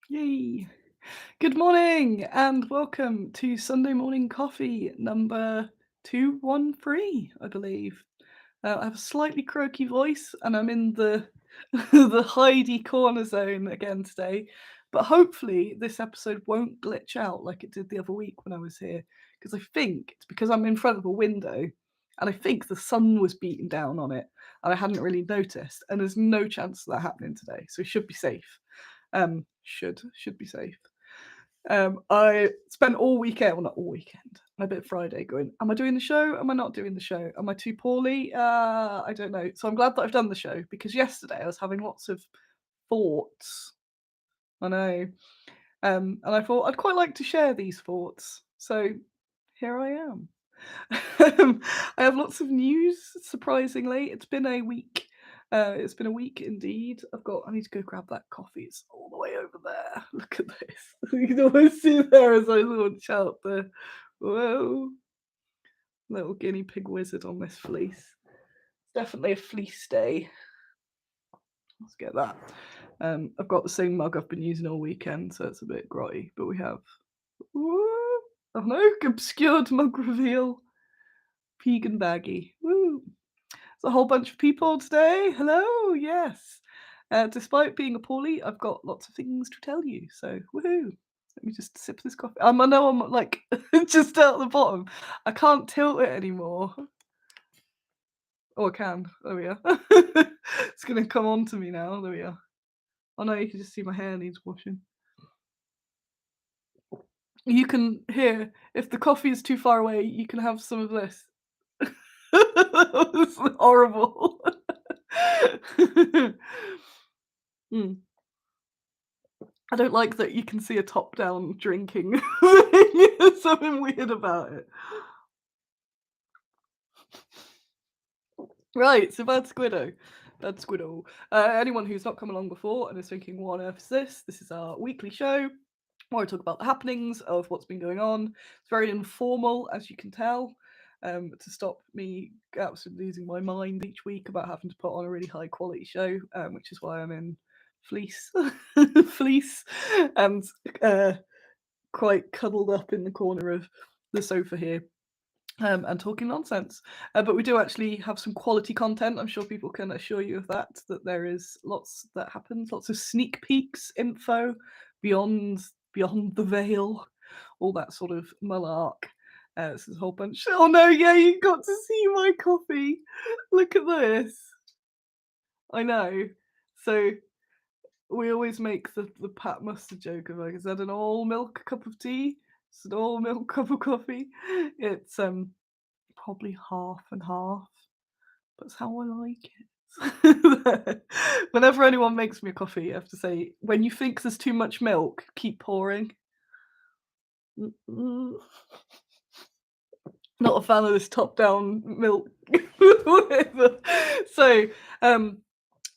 Yay. Good morning and welcome to Sunday morning coffee number 213, I believe. I have a slightly croaky voice and I'm in the the hidey corner zone again today. But hopefully this episode won't glitch out like it did the other week when I was here. Because I think it's because I'm in front of a window and I think the sun was beating down on it and I hadn't really noticed. And there's no chance of that happening today. So it should be safe. Should be safe. I spent all weekend, well, not all weekend, a bit Friday going, am I doing the show? Am I not doing the show? Am I too poorly? I don't know. So I'm glad that I've done the show because yesterday I was having lots of thoughts. I know. And I thought I'd quite like to share these thoughts. So here I am. I have lots of news, surprisingly. It's been a week. It's been a week indeed. I need to go grab that coffee. It's all the way over there. Look at this. You can almost see there as I launch out the whoa little guinea pig wizard on this fleece. Definitely a fleece day. Let's get that. I've got the same mug I've been using all weekend, so it's a bit grotty. But we have oh no, obscured mug reveal. Vegan baggy. Woo! It's a whole bunch of people today. Hello, yes. Despite being a poorly, I've got lots of things to tell you. So, woohoo! Let me just sip this coffee. I know I'm like just out the bottom. I can't tilt it anymore. Oh, I can. There we are. It's gonna come on to me now. There we are. Oh no, you can just see my hair needs washing. You can hear if the coffee is too far away. You can have some of this. This is horrible. Mm. I don't like that you can see a top-down drinking. There's something weird about it. Right, so bad Squiddo. Bad Squiddo. Anyone who's not come along before and is thinking, what on earth is this? This is our weekly show where I talk about the happenings of what's been going on. It's very informal, as you can tell, to stop me absolutely losing my mind each week about having to put on a really high quality show, which is why I'm in fleece, fleece, and quite cuddled up in the corner of the sofa here. And talking nonsense. But we do actually have some quality content. I'm sure people can assure you of that, that there is lots that happens, lots of sneak peeks, info, beyond the veil, all that sort of malark. This is a whole bunch. Oh no, yeah, you got to see my coffee. Look at this. I know. So we always make the Pat Mustard joke of like, is that an all milk cup of tea? It's an all milk cup of coffee. It's probably half and half. That's how I like it. Whenever anyone makes me a coffee, I have to say, when you think there's too much milk, keep pouring. Mm-mm. Not a fan of this top-down milk. So,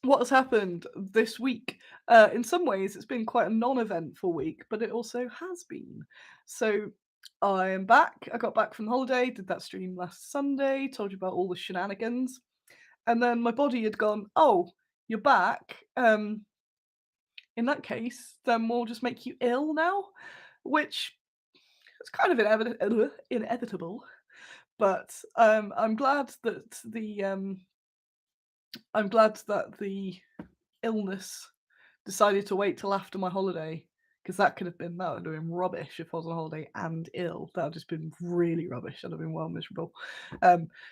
what has happened this week? In some ways, it's been quite a non-eventful week, but it also has been. So, I am back. I got back from holiday, did that stream last Sunday, told you about all the shenanigans. And then my body had gone, "Oh, you're back. In that case, then we'll just make you ill now," which is kind of inevitable. But I'm glad that the illness decided to wait till after my holiday because that would have been rubbish if I was on holiday and ill. That would have just been really rubbish. I'd have been well miserable.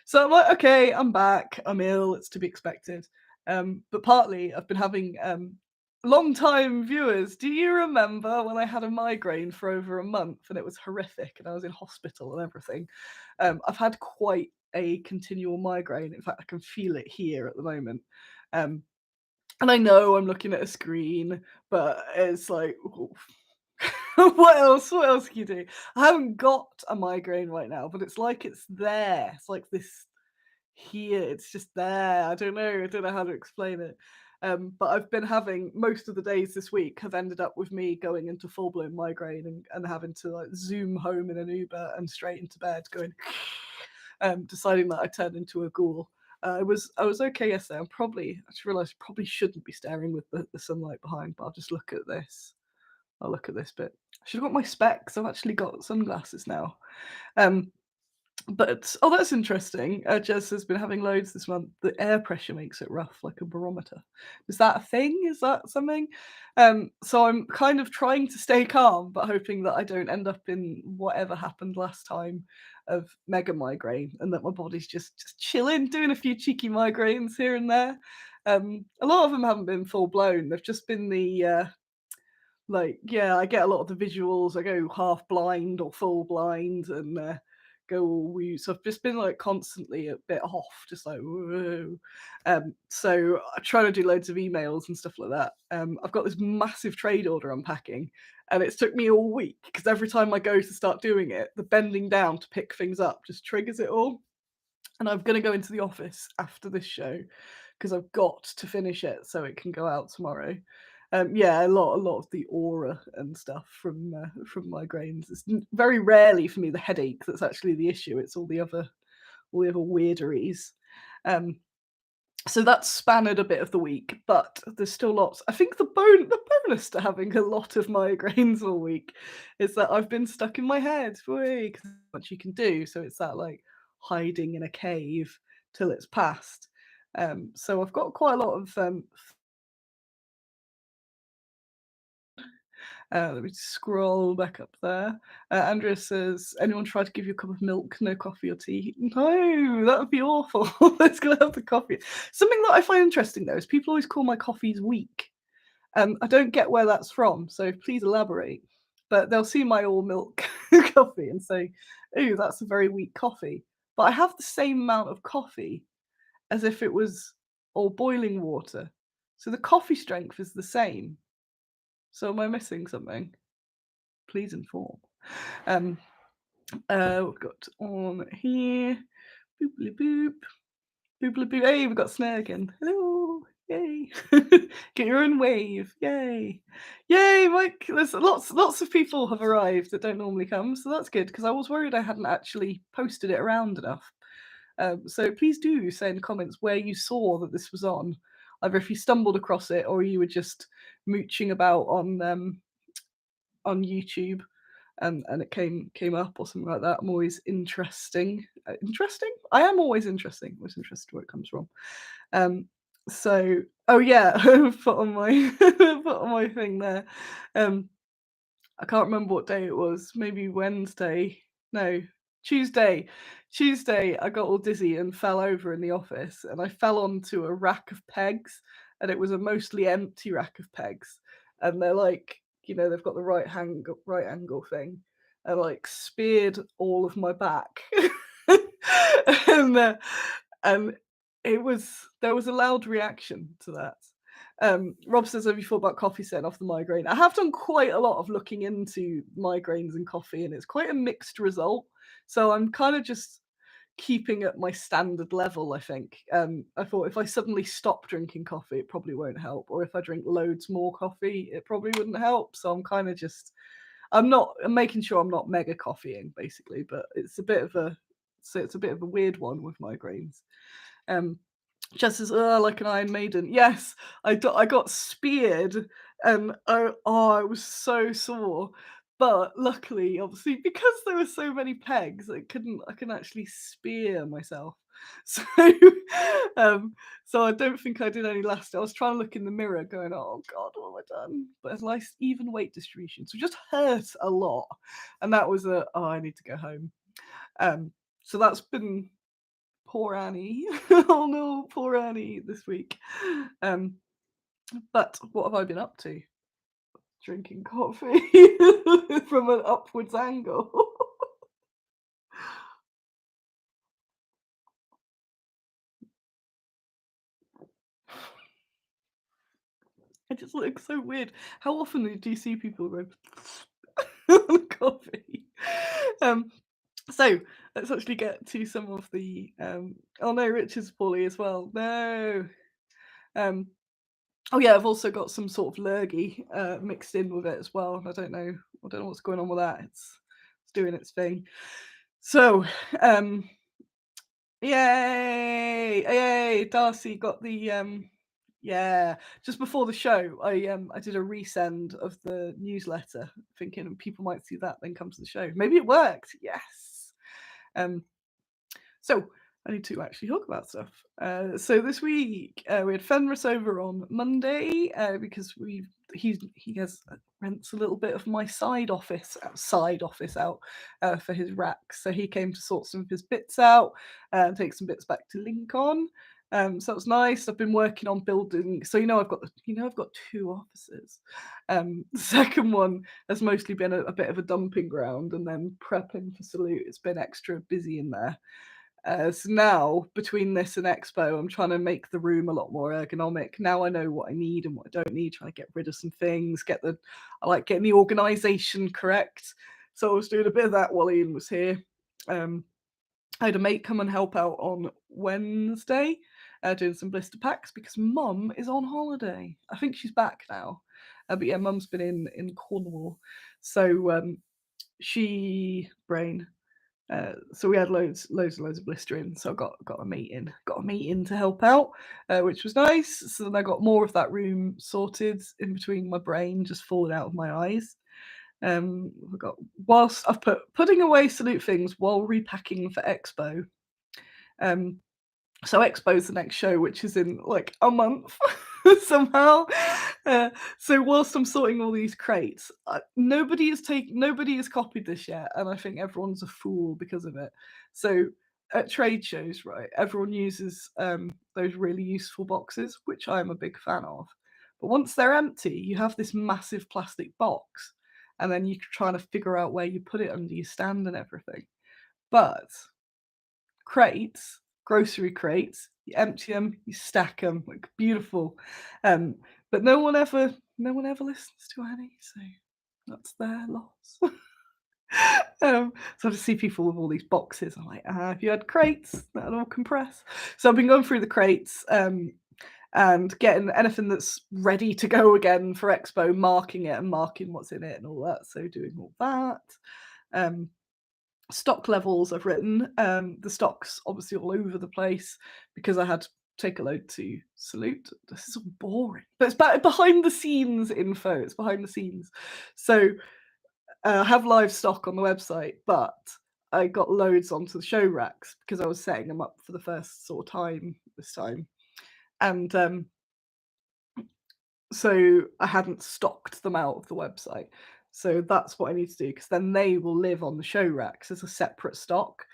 So I'm like, okay, I'm back. I'm ill. It's to be expected. But partly I've been having long time viewers. Do you remember when I had a migraine for over a month and it was horrific and I was in hospital and everything? I've had quite a continual migraine. In fact, I can feel it here at the moment. And I know I'm looking at a screen, but it's like, what else? What else can you do? I haven't got a migraine right now, but it's like it's there. It's like this here. It's just there. I don't know. I don't know how to explain it. But I've been having most of the days this week have ended up with me going into full blown migraine and having to like zoom home in an Uber and straight into bed, going, deciding that I turned into a ghoul. I was okay yesterday. I just realised I probably shouldn't be staring with the sunlight behind, but I'll just look at this. I'll look at this bit. I should have got my specs. I've actually got sunglasses now. Um, but oh, that's interesting. Jez has been having loads this month. The air pressure makes it rough, like a barometer. Is that a thing? Is that something? So I'm kind of trying to stay calm, but hoping that I don't end up in whatever happened last time of mega migraine, and that my body's just chilling, doing a few cheeky migraines here and there. A lot of them haven't been full blown. They've just been the like, yeah, I get a lot of the visuals. I go half blind or full blind and go all woo. So I've just been like constantly a bit off, just like whoa. So I try to do loads of emails and stuff like that. I've got this massive trade order unpacking, and it's took me all week because every time I go to start doing it, the bending down to pick things up just triggers it all. And I'm gonna go into the office after this show because I've got to finish it so it can go out tomorrow. Yeah, a lot of the aura and stuff from migraines. It's very rarely for me the headache that's actually the issue. It's all the other weirderies. Um, so that's spanned a bit of the week, but there's still lots. I think the bonus to having a lot of migraines all week is that I've been stuck in my head. Because much you can do. So it's that like hiding in a cave till it's passed. So I've got quite a lot of let me scroll back up there. Andrea says, anyone try to give you a cup of milk, no coffee or tea? No, that would be awful. Let's go have the coffee. Something that I find interesting though is people always call my coffees weak. I don't get where that's from, so please elaborate. But they'll see my all milk coffee and say, ooh, that's a very weak coffee. But I have the same amount of coffee as if it was all boiling water. So the coffee strength is the same. So am I missing something? Please inform. Um, we've got on here. Booply boop. Booply boop. Hey, we've got Snare again. Hello. Yay. Get your own wave. Yay. Yay, Mike. There's lots of people have arrived that don't normally come, so that's good because I was worried I hadn't actually posted it around enough. So please do say in the comments where you saw that this was on, either if you stumbled across it or you were just mooching about on YouTube and it came up or something like that. I'm always interesting. I am always interesting. Always interested where it comes from. Um, so oh yeah, put on my put on my thing there. Um, I can't remember what day it was. Maybe Wednesday. No, Tuesday. Tuesday, I got all dizzy and fell over in the office, and I fell onto a rack of pegs, and it was a mostly empty rack of pegs, and they're like, they've got the right angle thing, and like speared all of my back, and and there was a loud reaction to that. Rob says, have you thought about coffee setting off the migraine? I have done quite a lot of looking into migraines and coffee, and it's quite a mixed result. So I'm kind of just keeping at my standard level, I think. I thought if I suddenly stop drinking coffee, it probably won't help. Or if I drink loads more coffee, it probably wouldn't help. So I'm kind of I'm making sure I'm not mega coffeeing, basically, but it's a bit of a weird one with migraines. Just as like an Iron Maiden. Yes, I got speared, and I was so sore. But luckily, obviously, because there were so many pegs, I couldn't actually spear myself. So, um, so I don't think I did any last. I was trying to look in the mirror, going, "Oh God, what have I done?" But it's nice even weight distribution, so it just hurt a lot, and that was I need to go home. So that's been poor Annie. Oh no, poor Annie this week. Um, but what have I been up to? Drinking coffee from an upwards angle. It just looks so weird. How often do you see people go on coffee? Um, so let's actually get to some of the. Oh no, Richard's poorly as well. No. Um, Oh yeah, I've also got some sort of lurgy mixed in with it as well. I don't know what's going on with that. It's doing its thing. So, um, yay, yay! Darcy got the Yeah, just before the show, I did a resend of the newsletter, thinking people might see that, then come to the show. Maybe it worked. Yes. Um, so I need to actually talk about stuff. So this week we had Fenris over on Monday because he has rents a little bit of my side office out for his racks. So he came to sort some of his bits out and take some bits back to Lincoln. So it was nice. I've been working on building. So I've got two offices. The second one has mostly been a bit of a dumping ground, and then prepping for Salute. It's been extra busy in there. So now, between this and Expo, I'm trying to make the room a lot more ergonomic. Now I know what I need and what I don't need, trying to get rid of some things, I like getting the organisation correct. So I was doing a bit of that while Ian was here. I had a mate come and help out on Wednesday, doing some blister packs because Mum is on holiday. I think she's back now. But yeah, Mum's been in Cornwall. So so we had loads of blistering. So I got a meeting to help out, which was nice. So then I got more of that room sorted in between my brain just falling out of my eyes. Whilst I've putting away Salute things while repacking for Expo. So Expo's the next show, which is in like a month somehow. So whilst I'm sorting all these crates, nobody has copied this yet, and I think everyone's a fool because of it. So at trade shows, right, everyone uses those really useful boxes, which I'm a big fan of. But once they're empty, you have this massive plastic box, and then you're trying to figure out where you put it under your stand and everything. But grocery crates, you empty them, you stack them, like beautiful. But no one ever listens to Annie, so that's their loss. So I just see people with all these boxes. I'm like, if you had crates, that'd all compress. So I've been going through the crates and getting anything that's ready to go again for Expo, marking it and marking what's in it and all that. So doing all that. Stock levels I've written. The stock's obviously all over the place because I had to take a load to Salute. This is all boring, but it's behind the scenes info. It's behind the scenes. So I have live stock on the website, but I got loads onto the show racks because I was setting them up for the first sort of time this time. And so I hadn't stocked them out of the website. So that's what I need to do because then they will live on the show racks as a separate stock.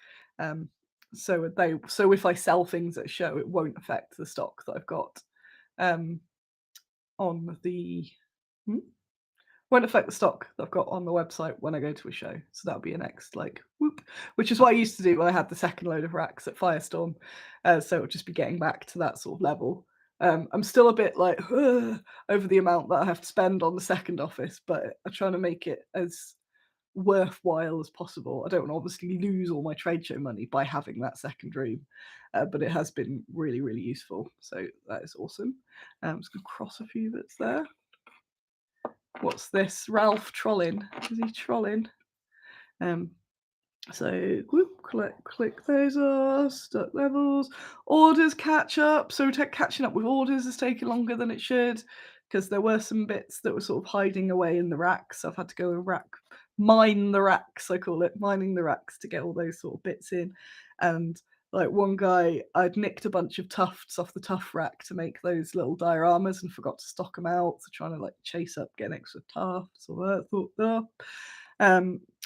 So if I sell things at a show, it won't affect the stock that I've got on the won't affect the stock that I've got on the website when I go to a show. So that'll be a next whoop, which is what I used to do when I had the second load of racks at Firestorm. So it'll just be getting back to that sort of level. I'm still a bit like over the amount that I have to spend on the second office, but I'm trying to make it as worthwhile as possible. I don't want to obviously lose all my trade show money by having that second room, but it has been really, really useful. So that is awesome. I'm just going to cross a few bits there. What's this? Ralph trolling. Is he trolling? So click those off, stock levels, orders catch up. So catching up with orders is taking longer than it should because there were some bits that were sort of hiding away in the racks. I've had to go and mine the racks, I call it, mining the racks to get all those sort of bits in. And like one guy, I'd nicked a bunch of tufts off the tuft rack to make those little dioramas and forgot to stock them out. So trying to chase up, get extra tufts or that sort of stuff.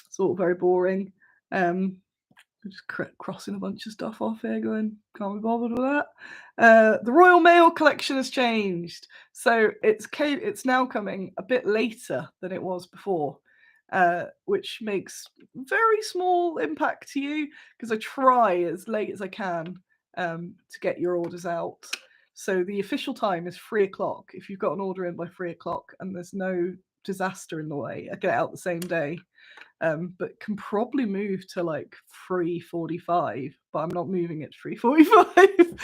It's all very boring. Just crossing a bunch of stuff off here, going, can't be bothered with that. The Royal Mail collection has changed. So it's now coming a bit later than it was before, which makes very small impact to you because I try as late as I can to get your orders out. So the official time is 3:00. If you've got an order in by 3:00 and there's no disaster in the way, I get it out the same day. But can probably move to 3:45, but I'm not moving it to 3:45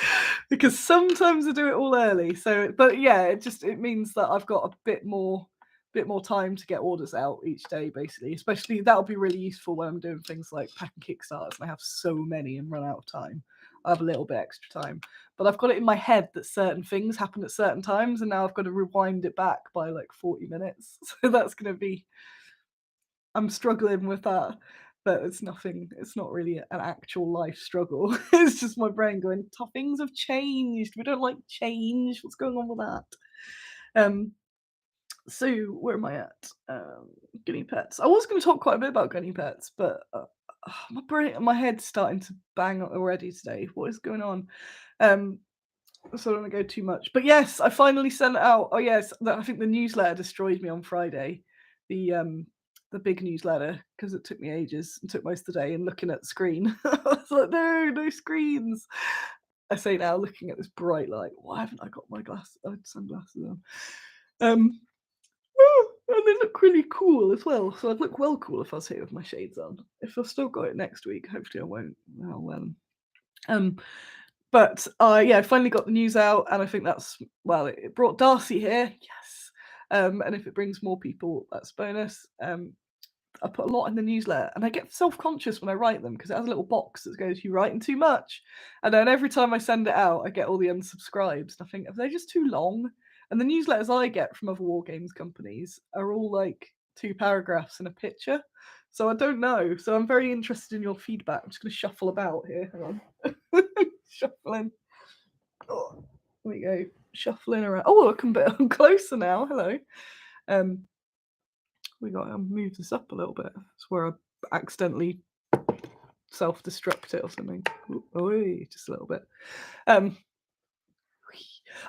because sometimes I do it all early. So, but yeah, it means that I've got a bit more time to get orders out each day, basically. Especially that'll be really useful when I'm doing things like packing Kickstarters and I have so many and run out of time. I have a little bit extra time. But I've got it in my head that certain things happen at certain times, and now I've got to rewind it back by like 40 minutes. So that's going to be, I'm struggling with that. But it's nothing, it's not really an actual life struggle. It's just my brain going, things have changed. We don't like change. What's going on with that? So where am I at? Guinea pets. I was going to talk quite a bit about guinea pets, but my head's starting to bang already today. What is going on? So I don't want to go too much. But yes, I finally sent out. Oh yes, I think the newsletter destroyed me on Friday. The big newsletter, because it took me ages and took most of the day and looking at the screen. I was like, no screens. I say now, looking at this bright light, why haven't I got my sunglasses on? And they look really cool as well. So I'd look well cool if I was here with my shades on. If I've still got it next week, hopefully I won't. Oh well. But yeah, I finally got the news out, and I think that's, well, it brought Darcy here, yes. And if it brings more people, that's a bonus. I put a lot in the newsletter, and I get self-conscious when I write them because it has a little box that goes, "You writing too much," and then every time I send it out, I get all the unsubscribes, and I think, are they just too long? And the newsletters I get from other wargames companies are all like 2 paragraphs and a picture, so I don't know. So I'm very interested in your feedback. I'm just going to shuffle about here. Hang on, shuffling. Oh, there we go, shuffling around. Oh, I'm closer now. Hello. We got to move this up a little bit. That's where I accidentally self-destruct it or something. Oh, just a little bit.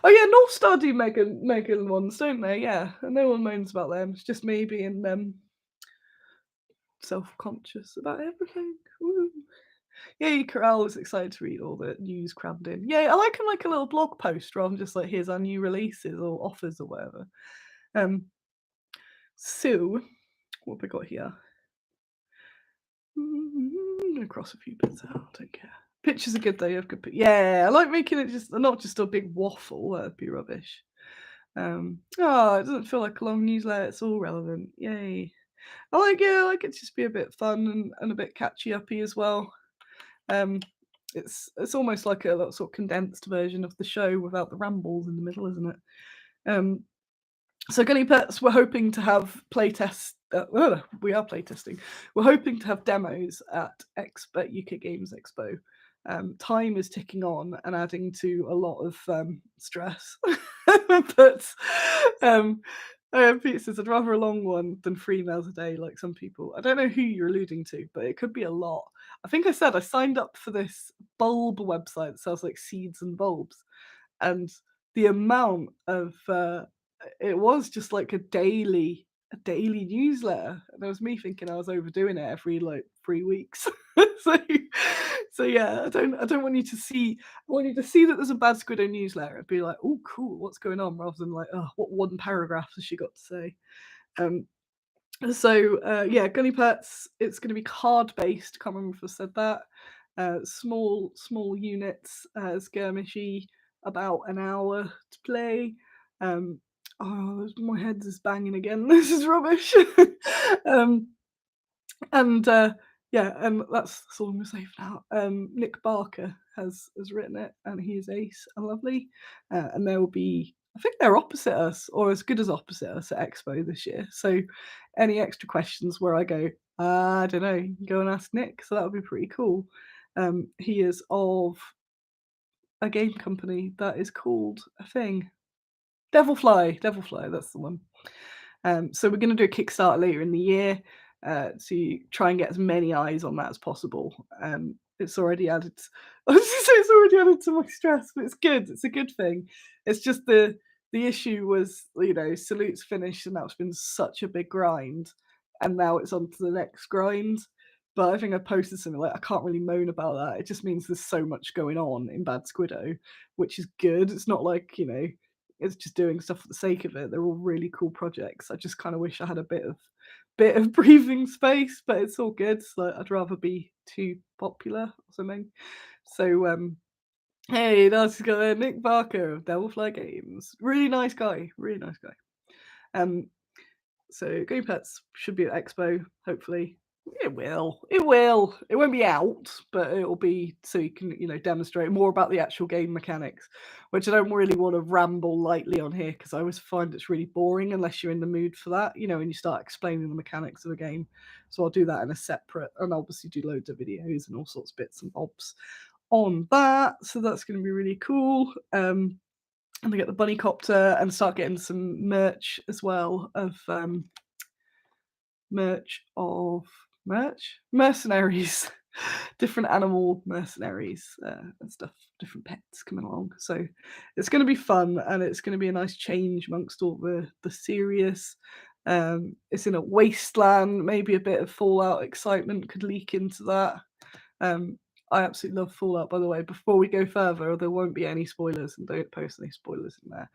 Oh yeah, North Star do Megan ones, don't they? Yeah, and no one moans about them. It's just me being self-conscious about everything. Woo. Yay, Corral was excited to read all the news crammed in. Yay, I like them like a little blog post rather than just like, here's our new releases or offers or whatever. So what have I got here? I'm gonna cross a few bits out. I don't care. Pictures are good though. You have good. Yeah, I like making it just not just a big waffle. That'd be rubbish. Oh, it doesn't feel like a long newsletter. It's all relevant. Yay! I like it to just be a bit fun and a bit catchy uppy as well. It's almost like a sort of condensed version of the show without the rambles in the middle, isn't it? So Gunny Pets, we're hoping to have playtests. We are playtesting. We're hoping to have demos at ZUCC Games Expo. Time is ticking on and adding to a lot of stress. But Pete says, I'd rather a long one than 3 emails a day like some people. I don't know who you're alluding to, but it could be a lot. I think I said I signed up for this bulb website that sells like seeds and bulbs. And the amount of it was just like a daily newsletter, and it was me thinking I was overdoing it every like 3 weeks. so so yeah, I don't want you to see, I want you to see that there's a bad Squiddo newsletter and be like, oh cool, what's going on, rather than like, oh, what one paragraph has she got to say. Yeah, Gunny Pets, it's going to be card based. Can't remember if I said that. Small units, skirmishy, about an hour to play. Oh, my head is banging again. This is rubbish. And yeah, and that's all I'm gonna say for now. Nick Barker has written it, and he is ace and lovely. And there will be, I think they're opposite us, or as good as opposite us at Expo this year. So any extra questions where I go, I don't know, you can go and ask Nick. So that would be pretty cool. He is of a game company that is called a thing. Devilfly, that's the one. So we're going to do a Kickstarter later in the year to try and get as many eyes on that as possible. It's already added. I was going to say it's already added to my stress, but it's good. It's a good thing. It's just the issue was, Salute's finished, and that's been such a big grind, and now it's on to the next grind. But I think I posted something like, I can't really moan about that. It just means there's so much going on in Bad Squiddo, which is good. It's not like, it's just doing stuff for the sake of it. They're all really cool projects. I just kind of wish I had a bit of breathing space, but it's all good. So I'd rather be too popular or something. So hey, that's Nick Barker of Devilfly Games. Really nice guy. Really nice guy. So Go Pets should be at Expo, hopefully. It will. It will. It won't be out, but it'll be so you can, demonstrate more about the actual game mechanics, which I don't really want to ramble lightly on here because I always find it's really boring unless you're in the mood for that, when you start explaining the mechanics of a game. So I'll do that in a separate, and obviously do loads of videos and all sorts of bits and bobs on that. So that's going to be really cool. And I get the bunny copter and start getting some merch as well of merch of mercenaries, different animal mercenaries and stuff, different pets coming along. So it's going to be fun, and it's going to be a nice change amongst all the serious. It's in a wasteland. Maybe a bit of Fallout excitement could leak into that. Um, I absolutely love Fallout, by the way. Before we go further, there won't be any spoilers, and don't post any spoilers in there.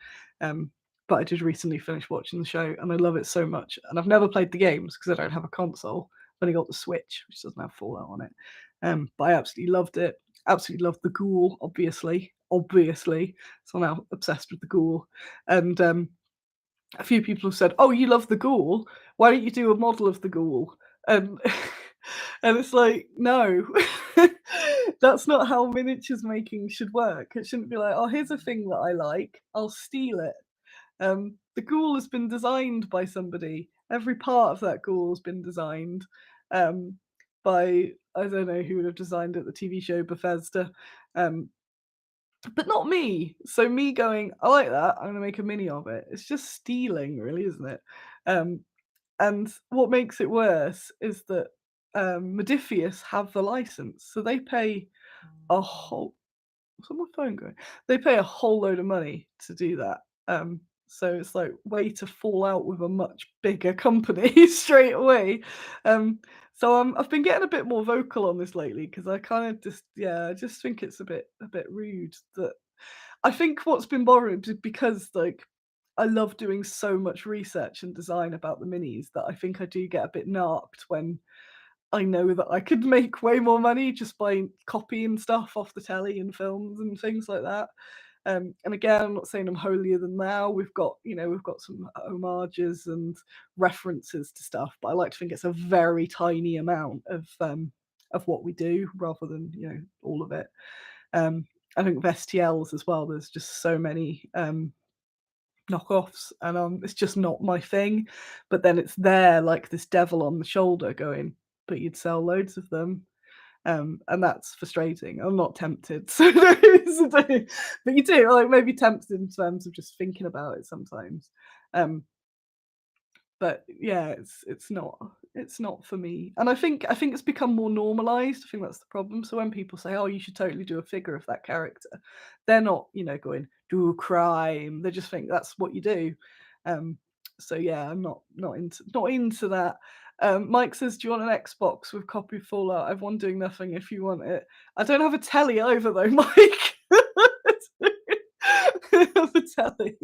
But I did recently finish watching the show, and I love it so much. And I've never played the games because I don't have a console. I've only got the Switch, which doesn't have Fallout on it. But I absolutely loved it. Absolutely loved the ghoul, obviously. Obviously. So I'm now obsessed with the ghoul. And a few people have said, "Oh, you love the ghoul. Why don't you do a model of the ghoul?" And and it's like, no, that's not how miniatures making should work. It shouldn't be like, "Oh, here's a thing that I like. I'll steal it." The ghoul has been designed by somebody. Every part of that ghoul has been designed um, by, I don't know who would have designed it. The TV show Bethesda. Um, but not me. So me going, I like that. I'm gonna make a mini of it. It's just stealing, really, isn't it? Um, and what makes it worse is that Modifius have the license, so they pay a whole. What's on my phone going? They pay a whole load of money to do that. So it's like way to fall out with a much bigger company straight away. So I've been getting a bit more vocal on this lately because I kind of just I just think it's a bit rude that I think what's been bothering because like I love doing so much research and design about the minis that I think I do get a bit narked when I know that I could make way more money just by copying stuff off the telly and films and things like that. And again, I'm not saying I'm holier than thou. We've got some homages and references to stuff, but I like to think it's a very tiny amount of what we do rather than all of it. I think with STLs as well, there's just so many knockoffs, and it's just not my thing. But then it's there like this devil on the shoulder going, but you'd sell loads of them. And that's frustrating. I'm not tempted, but you do like maybe tempted in terms of just thinking about it sometimes. Um, but yeah, it's not for me. And I think it's become more normalized. I think that's the problem. So when people say, "Oh, you should totally do a figure of that character," they're not, going do a crime. They just think that's what you do. Um, so yeah, I'm not into that. Mike says, "Do you want an Xbox with copy of Fallout? I've one doing nothing if you want it." I don't have a telly either though, Mike. I have a telly.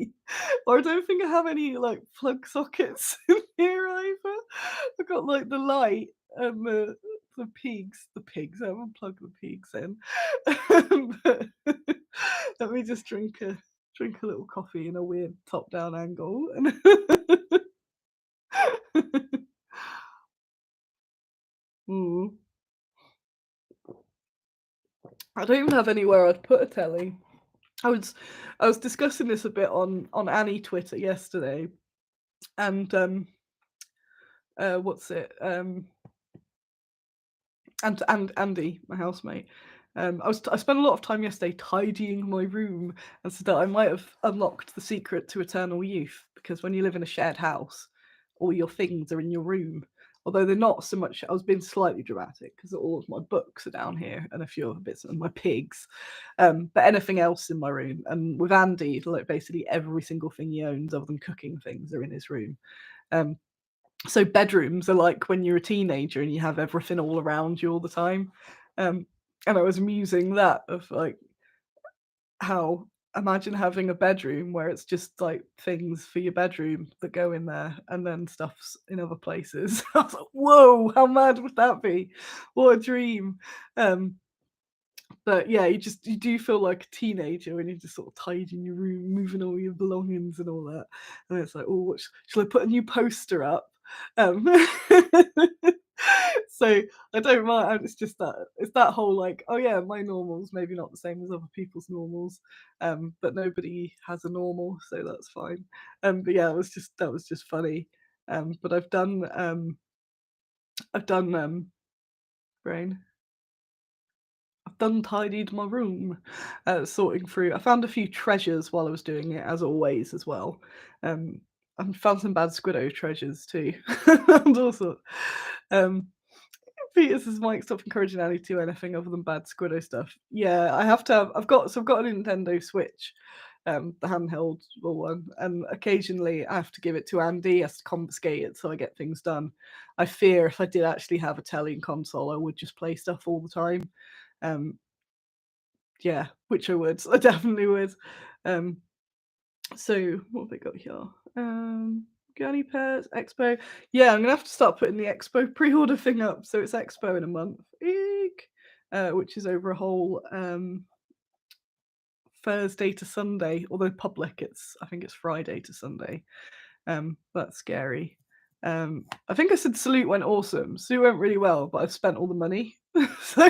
Or I don't think I have any like plug sockets in here either. I've got like the light and the pigs. The pigs. I haven't plugged the pigs in. But let me just drink a little coffee in a weird top down angle. Mm. I don't even have anywhere I'd put a telly. I was I was discussing this a bit on Annie Twitter yesterday, and what's it? And Andy, my housemate. I spent a lot of time yesterday tidying my room, and so that I might have unlocked the secret to eternal youth. Because when you live in a shared house, all your things are in your room. Although they're not so much. I was being slightly dramatic because all of my books are down here and a few other bits of my pigs. But anything else in my room, and with Andy, like basically every single thing he owns other than cooking things are in his room. Um, so bedrooms are like when you're a teenager and you have everything all around you all the time. Um, and I was musing that of like how imagine having a bedroom where it's just like things for your bedroom that go in there and then stuff's in other places. I was like, whoa, how mad would that be? What a dream. Um, but yeah, you do feel like a teenager when you're just sort of tidying your room, moving all your belongings and all that. And it's like, oh, shall I put a new poster up? Um, So I don't mind. It's just that it's that whole like, oh yeah, my normal's maybe not the same as other people's normals, but nobody has a normal, so that's fine. But yeah, that was just funny. But I've done brain. I've done tidied my room, sorting through. I found a few treasures while I was doing it, as always, as well. Um, I found some bad Squiddo treasures too, and all sorts. Um, Peters is Mike, stop encouraging Annie to do anything other than bad Squiddo stuff. Yeah, I have to have. I've got a Nintendo Switch, the handheld one, and occasionally I have to give it to Andy. He has to confiscate it so I get things done. I fear if I did actually have a telly and console, I would just play stuff all the time. Um, yeah, which I would. I definitely would. Um, so what have we got here? Gunny Pairs, Expo. Yeah, I'm gonna have to start putting the Expo pre-order thing up. So it's Expo in a month. Eek. Which is over a whole Thursday to Sunday, although public it's I think it's Friday to Sunday. That's scary. I think I said Salute went awesome. Salute went really well, but I've spent all the money. So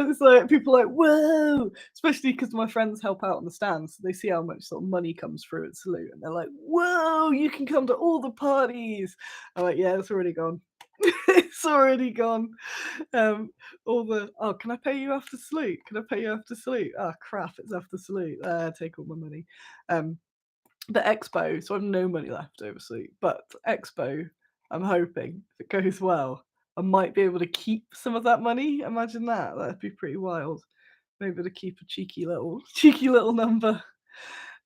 it's like people are like, whoa, especially because my friends help out on the stands. So they see how much sort of money comes through at Salute and they're like, whoa, you can come to all the parties. I'm like, yeah, it's already gone. It's already gone. All the can I pay you after Salute? Can I pay you after Salute? Oh crap, it's after Salute. Take all my money. The Expo, so I have no money left overseas. But Expo, I'm hoping if it goes well, I might be able to keep some of that money. Imagine that. That'd be pretty wild. Maybe to keep a cheeky little number.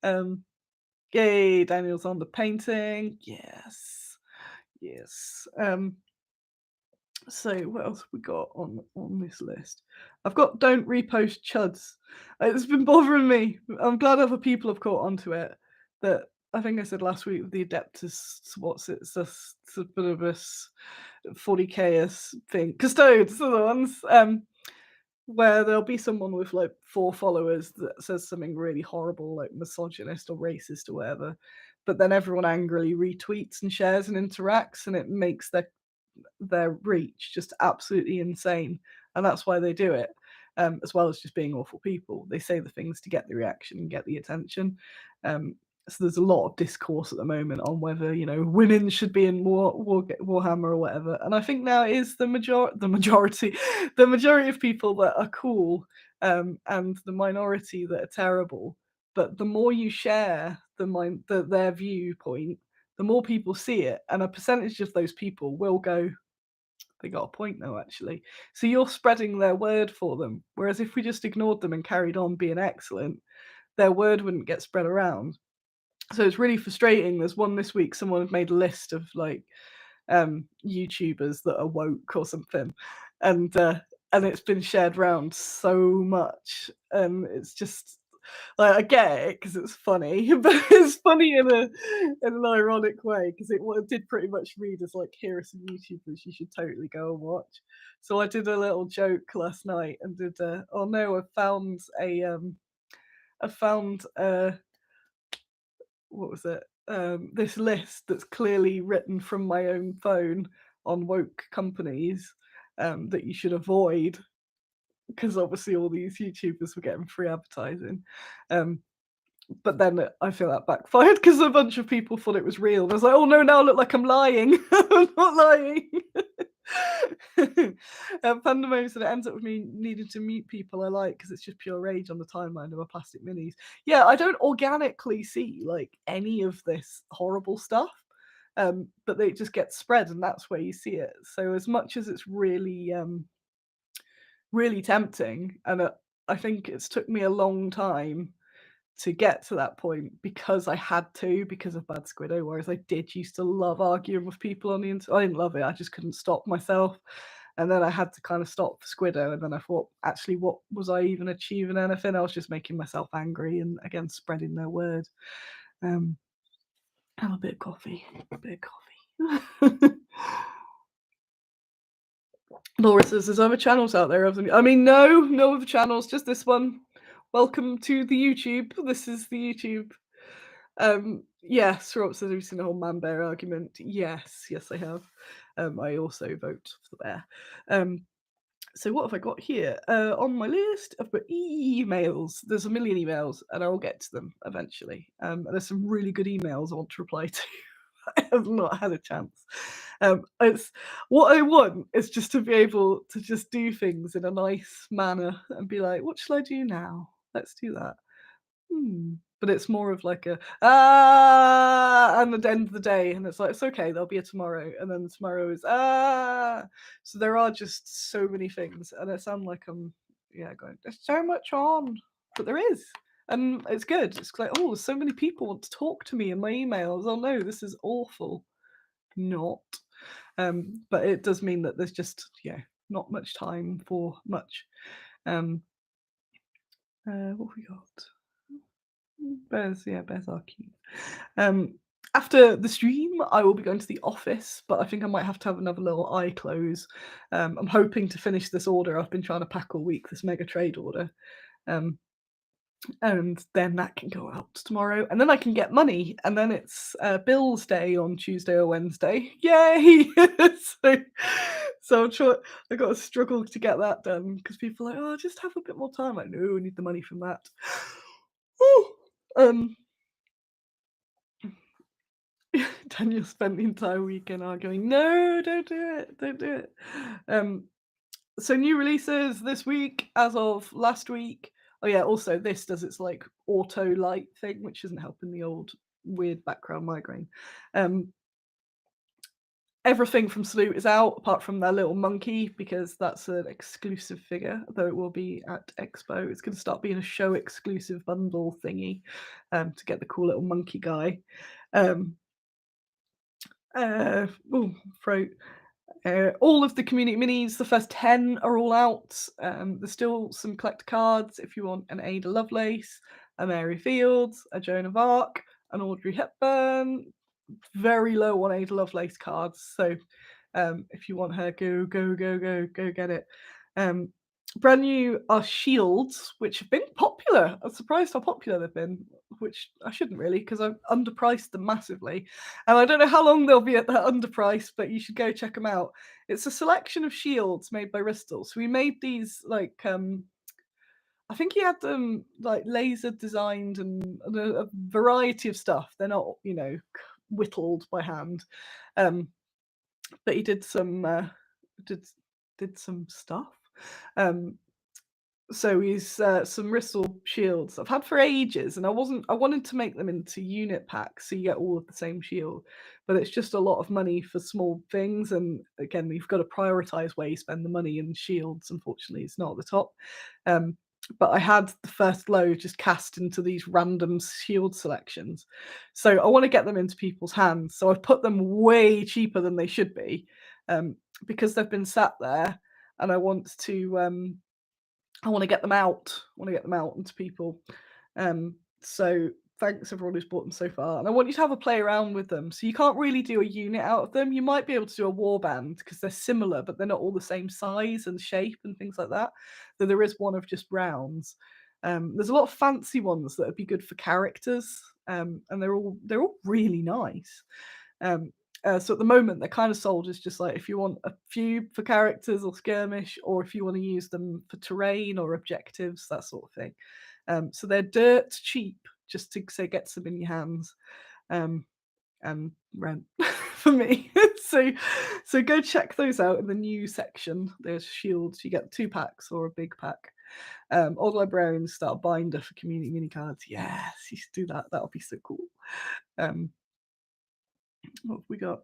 Um, Yay, Daniel's on the painting. Yes. Yes. So what else have we got on this list? I've got don't repost chuds. It's been bothering me. I'm glad other people have caught onto it. That I think I said last week with the Adeptus, what's it, Subbulibus 40K thing. Custodes are the ones. Where there'll be someone with like 4 followers that says something really horrible, like misogynist or racist or whatever, but then everyone angrily retweets and shares and interacts, and it makes their reach just absolutely insane, and that's why they do it. As well as just being awful people, they say the things to get the reaction and get the attention. So there's a lot of discourse at the moment on whether women should be in Warhammer or whatever, and I think now is the majority of people that are cool, and the minority that are terrible. But the more you share their viewpoint, the more people see it, and a percentage of those people will go, they got a point though, actually. So you're spreading their word for them. Whereas if we just ignored them and carried on being excellent, their word wouldn't get spread around. So it's really frustrating. There's one this week, someone had made a list of like YouTubers that are woke or something. And it's been shared around so much. It's just like I get it because it's funny, but it's funny in an ironic way because it did pretty much read as like, here are some YouTubers you should totally go and watch. So I did a little joke last night and did oh no, I found what was it? This list that's clearly written from my own phone on woke companies that you should avoid because obviously all these YouTubers were getting free advertising. But then I feel that backfired because a bunch of people thought it was real. I was like, oh no, now I look like I'm lying. I'm not lying. Pandemonium said it ends up with me needing to mute people I like because it's just pure rage on the timeline of my plastic minis. Yeah, I don't organically see like any of this horrible stuff, but they just get spread, and that's where you see it. So as much as it's really, really tempting, and I think it's took me a long time to get to that point because I had to, because of Bad Squiddo, whereas I did used to love arguing with people on the internet. I didn't love it, I just couldn't stop myself. And then I had to kind of stop Squiddo, and then I thought, actually, what was I even achieving anything? I was just making myself angry and again spreading their word. Have a bit of coffee. A bit of coffee. Laura says there's other channels out there. I mean, no other channels, just this one. Welcome to the YouTube. This is the YouTube. Yes, Rob says, "Have you seen the whole man-bear argument?" Yes, yes, I have. I also vote for the bear. So what have I got here? On my list, I've got emails. There's a million emails, and I'll get to them eventually. And there's some really good emails I want to reply to. I have not had a chance. It's what I want is just to be able to just do things in a nice manner and be like, "What shall I do now? Let's do that." But it's more of like a and at the end of the day, and it's like it's okay, there'll be a tomorrow, and then tomorrow is So there are just so many things, and I sound like I'm going. There's so much on, but there is, and it's good. It's like there's so many people want to talk to me in my emails. Oh no, this is awful. Not, but it does mean that there's just not much time for much. What have we got? Bears are cute. Um, After the stream, I will be going to the office, but I think I might have to have another little eye close. I'm hoping to finish this order. I've been trying to pack all week, this mega trade order. Um, and then that can go out tomorrow, and then I can get money, and then it's bills day on Tuesday or Wednesday. Yay! so I'm sure I got to struggle to get that done because people are like, "Oh, just have a bit more time." Like, no, I need the money from that. um, Daniel spent the entire weekend arguing, "No, don't do it, don't do it." So new releases this week as of last week. Oh yeah, also this does its like auto light thing, which isn't helping the old weird background migraine. Everything from Salute is out, apart from their little monkey, because that's an exclusive figure, though it will be at Expo. It's going to start being a show exclusive bundle thingy to get the cool little monkey guy. Throat. All of the community minis, the first 10 are all out. There's still some collector cards if you want an Ada Lovelace, a Mary Fields, a Joan of Arc, an Audrey Hepburn. Very low on Ada Lovelace cards, so if you want her, go get it. Brand new are shields, which have been popular. I'm surprised how popular they've been, which I shouldn't really because I've underpriced them massively. And I don't know how long they'll be at that underprice, but you should go check them out. It's a selection of shields made by Ristol. So we made these like I think he had them like laser designed and a variety of stuff. They're not, whittled by hand. But he did some did some stuff. So he's some Rissel shields I've had for ages, and I wanted to make them into unit packs so you get all of the same shield, but it's just a lot of money for small things, and again you've got to prioritize where you spend the money, and shields unfortunately is not at the top. But I had the first load just cast into these random shield selections, so I want to get them into people's hands, so I've put them way cheaper than they should be, because they've been sat there, and I want to get them out. I want to get them out into people. So thanks everyone who's bought them so far. And I want you to have a play around with them. So you can't really do a unit out of them. You might be able to do a warband because they're similar, but they're not all the same size and shape and things like that. Though there is one of just rounds. There's a lot of fancy ones that would be good for characters. And they're all really nice. So at the moment, they're kind of sold as just like if you want a few for characters or skirmish, or if you want to use them for terrain or objectives, that sort of thing. So they're dirt cheap, just to say get some in your hands, and rent for me. so go check those out in the new section. There's shields. You get 2 packs or a big pack. Old Librarians start a binder for community mini cards. Yes, you should do that. That'll be so cool. What have we got?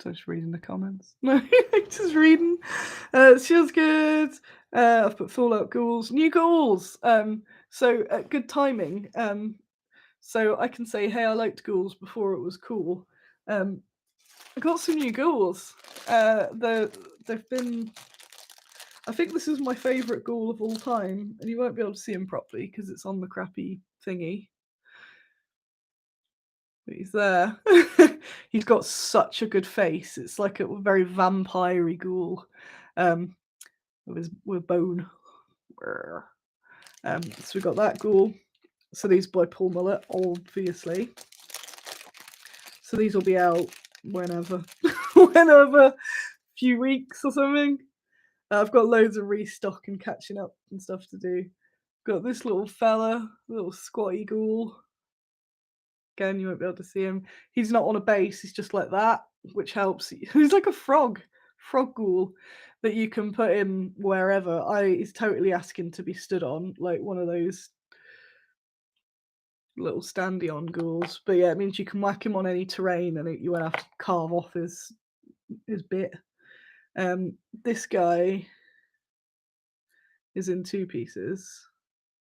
Just reading the comments. No, just reading. Feels good. I've put Fallout Ghouls. New Ghouls. So good timing. So I can say, hey, I liked Ghouls before it was cool. I got some new Ghouls. They've been. I think this is my favourite Ghoul of all time, and you won't be able to see him properly because it's on the crappy thingy. But he's there. He's got such a good face. It's like a very vampire-y ghoul, with bone. So we got that ghoul. So these by Paul Muller, obviously. So these will be out whenever, whenever, few weeks or something. I've got loads of restock and catching up and stuff to do. Got this little fella, little squatty ghoul. Again, you won't be able to see him. He's not on a base, he's just like that, which helps. He's like a frog ghoul that you can put in wherever. He's totally asking to be stood on, like one of those little standy on ghouls. But yeah, it means you can whack him on any terrain and you won't have to carve off his bit. This guy is in 2 pieces.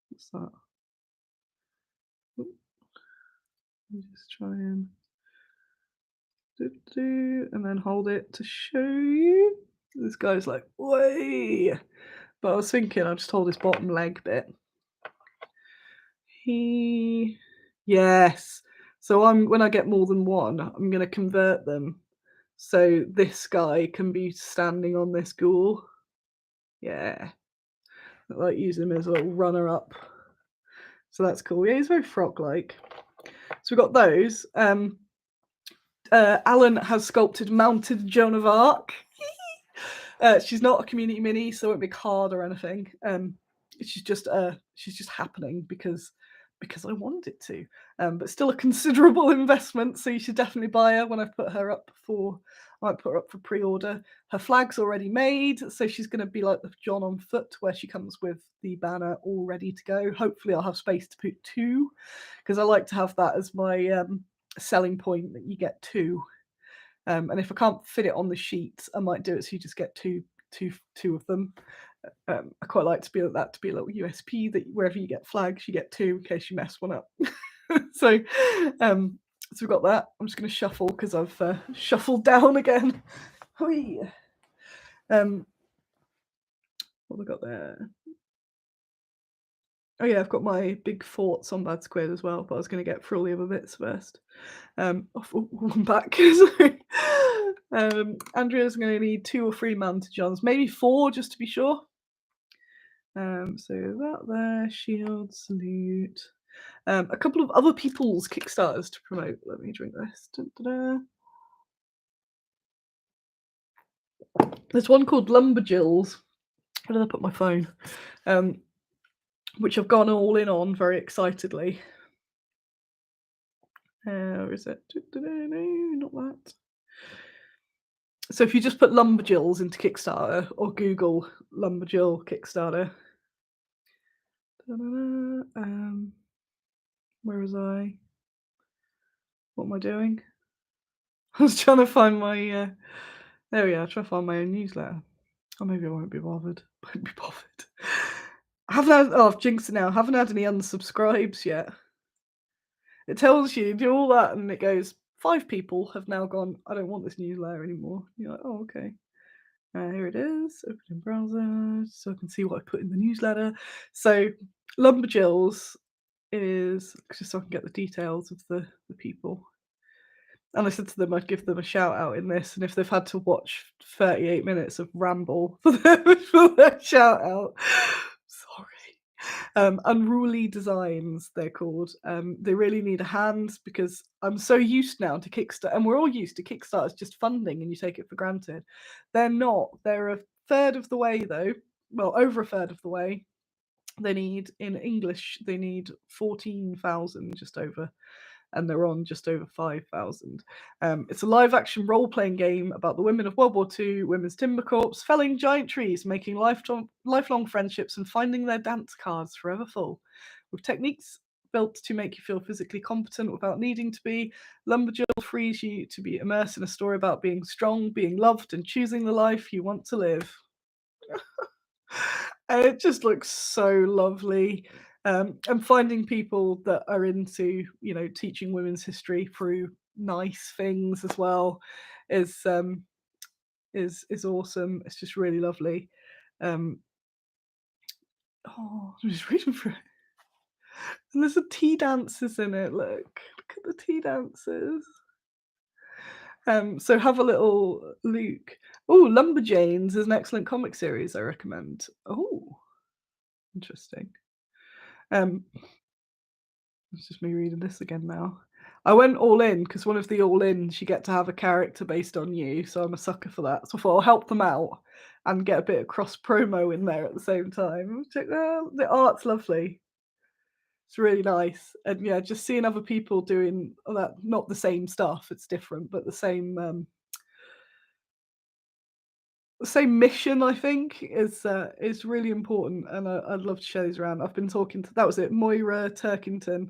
What's that? Just try and and then hold it to show you. This guy's like, way. But I was thinking I'll just hold his bottom leg bit. Yes. So when I get more than one, I'm gonna convert them. So this guy can be standing on this ghoul. Yeah. I like using him as a little runner up. So that's cool. Yeah, he's very frog-like. So we've got those. Alan has sculpted Mounted Joan of Arc. She's not a community mini, so it won't be a card or anything. She's just happening because I wanted it to. But still a considerable investment, so you should definitely buy her when I put her up for. I might put her up for pre-order. Her flag's already made, so she's going to be like the John on foot, where she comes with the banner all ready to go. Hopefully, I'll have space to put 2, because I like to have that as my selling point, that you get 2. And if I can't fit it on the sheet, I might do it so you just get two of them. I quite like to be a little USP that wherever you get flags, you get 2 in case you mess one up. So we've got that. I'm just going to shuffle because I've shuffled down again. Whee! What have I got there? Oh yeah, I've got my big thoughts on Bad Squid as well, but I was going to get through all the other bits first. I'm back. Sorry. Andrea's going to need 2 or 3 Mounted Johns, maybe 4 just to be sure. So that there, shield, salute. A couple of other people's Kickstarters to promote. Let me drink this. Da-da-da. There's one called Lumberjills. Where did I put my phone? Which I've gone all in on very excitedly. Where is it? No, not that. So if you just put Lumberjills into Kickstarter or Google Lumberjill Kickstarter. Where was I? What am I doing? I was trying to find my there we are, trying to find my own newsletter. Or maybe I won't be bothered. Won't be bothered. I haven't had I've jinxed it now. I haven't had any unsubscribes yet. It tells you do all that and it goes, 5 people have now gone, I don't want this newsletter anymore. You're like, oh, okay. Here it is. Open in browser so I can see what I put in the newsletter. So Lumberjills is just so I can get the details of the people. And I said to them I'd give them a shout out in this, and if they've had to watch 38 minutes of ramble for their shout out, sorry. Unruly Designs, they're called. They really need a hand because I'm so used now to Kickstarter, and we're all used to Kickstarter's just funding and you take it for granted. They're not. They're a third of the way though. Well, over a third of the way. They need, in English, they need 14,000 just over, and they're on just over 5,000. It's a live action role playing game about the women of World War II, women's timber corps, felling giant trees, making lifelong friendships, and finding their dance cards forever full. With techniques built to make you feel physically competent without needing to be, Lumberjill frees you to be immersed in a story about being strong, being loved, and choosing the life you want to live. And it just looks so lovely. And finding people that are into, teaching women's history through nice things as well is awesome. It's just really lovely. I'm just reading through it. And there's a tea dances in it. Look at the tea dances. So have a little look. Oh, Lumberjanes is an excellent comic series I recommend. Oh, interesting. It's just me reading this again now. I went all in because one of the all ins you get to have a character based on you, so I'm a sucker for that. So I thought I'll help them out and get a bit of cross promo in there at the same time. The art's lovely. It's really nice, and yeah, just seeing other people doing that, not the same stuff. It's different, but the same mission, I think, is really important, and I'd love to share these around. I've been talking to that was it, Moira Turkington.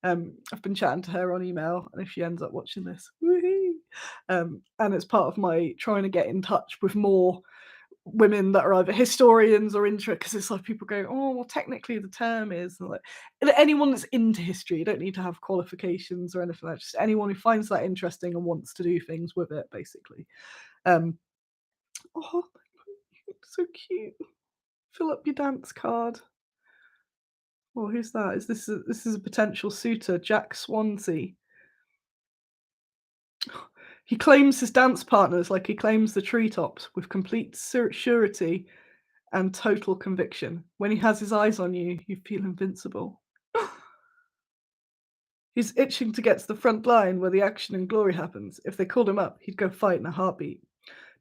I've been chatting to her on email, and if she ends up watching this, woohoo! And it's part of my trying to get in touch with more women that are either historians or interested, because it's like people go, oh, well, technically the term is and like anyone that's into history. You don't need to have qualifications or anything like that. Just anyone who finds that interesting and wants to do things with it, basically. Um, oh, so cute. Fill up your dance card. Oh, who's that? This is a potential suitor, Jack Swansea. He claims his dance partners like he claims the treetops with complete surety and total conviction. When he has his eyes on you, you feel invincible. He's itching to get to the front line where the action and glory happens. If they called him up, he'd go fight in a heartbeat.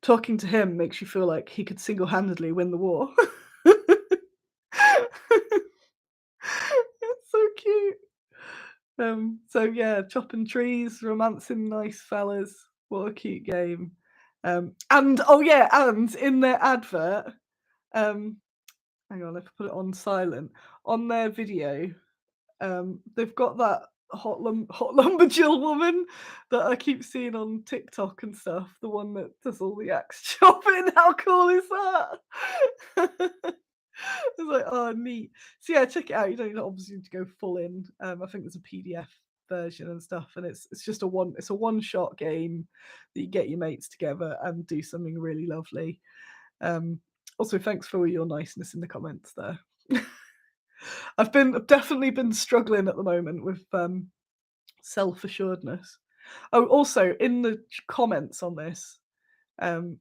Talking to him makes you feel like he could single handedly win the war. It's so cute. So yeah, chopping trees, romancing nice fellas. What a cute game. And oh yeah, and in their advert, um, hang on, if I put it on silent, on their video, they've got that hot lumberjill woman that I keep seeing on TikTok and stuff, the one that does all the axe chopping. How cool is that? I was like, oh, neat. So yeah, check it out. You don't obviously need to go full in. I think there's a PDF version and stuff, and it's just a one shot game that you get your mates together and do something really lovely. Also, thanks for all your niceness in the comments there. I've definitely been struggling at the moment with self assuredness. Oh, also in the comments on this, um,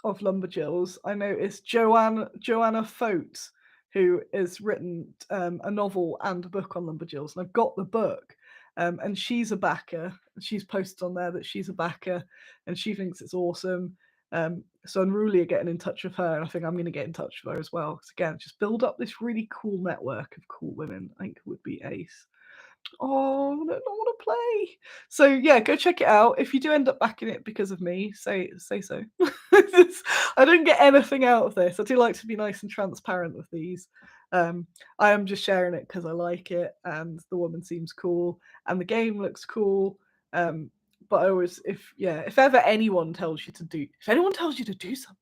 of Lumberjills, I noticed Joanna Fote, who has written a novel and a book on Lumberjills, and I've got the book. And she's a backer. She's posted on there that she's a backer, and she thinks it's awesome. So I'm really getting in touch with her, and I think I'm going to get in touch with her as well. Because again, just build up this really cool network of cool women. I think it would be ace. Oh, I don't want to play. So yeah, go check it out. If you do end up backing it because of me, say so. I don't get anything out of this. I do like to be nice and transparent with these. I am just sharing it because I like it, and the woman seems cool, and the game looks cool. But I always, if ever anyone tells you to do, if anyone tells you to do something,